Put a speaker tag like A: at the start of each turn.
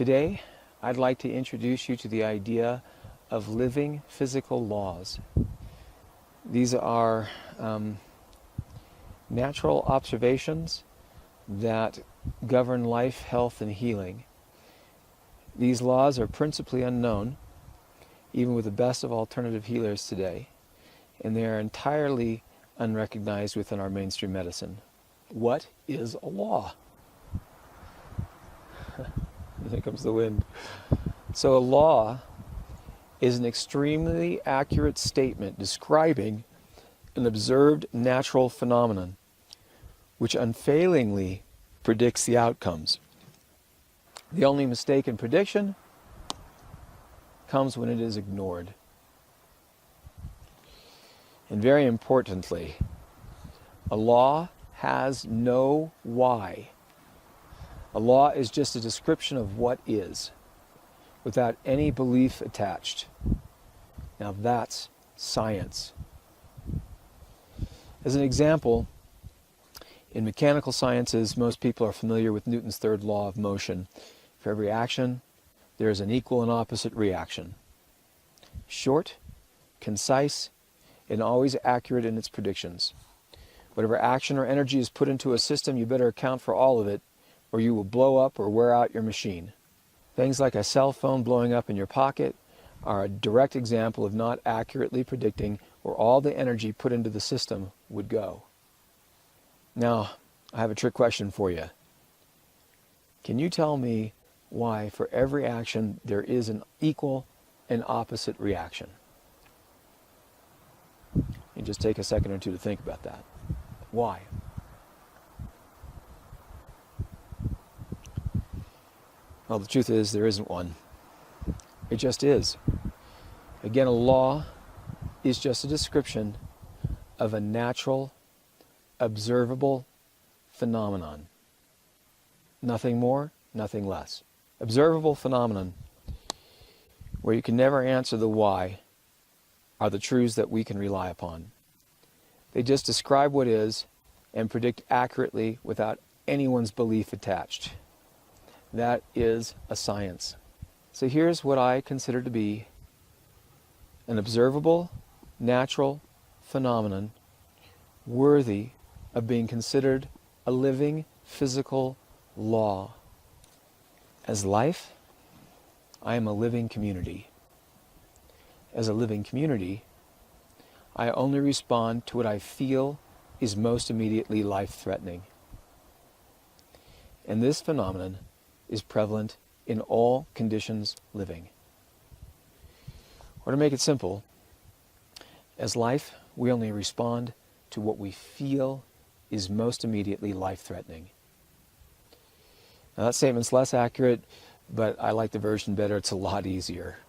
A: Today, I'd like to introduce you to the idea of living physical laws. These are natural observations that govern life, health, and healing. These laws are principally unknown, even with the best of alternative healers today, and they are entirely unrecognized within our mainstream medicine. What is a law? Here comes the wind. So a law is an extremely accurate statement describing an observed natural phenomenon which unfailingly predicts the outcomes. The only mistake in prediction comes when it is ignored. And very importantly, a law has no why. A law is just a description of what is, without any belief attached. Now that's science. As an example, in mechanical sciences, most people are familiar with Newton's third law of motion. For every action, there is an equal and opposite reaction. Short, concise, and always accurate in its predictions. Whatever action or energy is put into a system, you better account for all of it, or you will blow up or wear out your machine. Things like a cell phone blowing up in your pocket are a direct example of not accurately predicting where all the energy put into the system would go. Now, I have a trick question for you. Can you tell me why for every action there is an equal and opposite reaction? You just take a second or two to think about that. Why? Well, the truth is there isn't one. It just is. Again, a law is just a description of a natural, observable phenomenon. Nothing more, nothing less. Observable phenomenon, where you can never answer the why, are the truths that we can rely upon. They just describe what is and predict accurately without anyone's belief attached. That is a science. So here's what I consider to be an observable, natural phenomenon worthy of being considered a living physical law. As life, I am a living community. As a living community, I only respond to what I feel is most immediately life-threatening. And this phenomenon is prevalent in all conditions living. Or to make it simple, as life, we only respond to what we feel is most immediately life-threatening. Now that statement's less accurate, but I like the version better. It's a lot easier.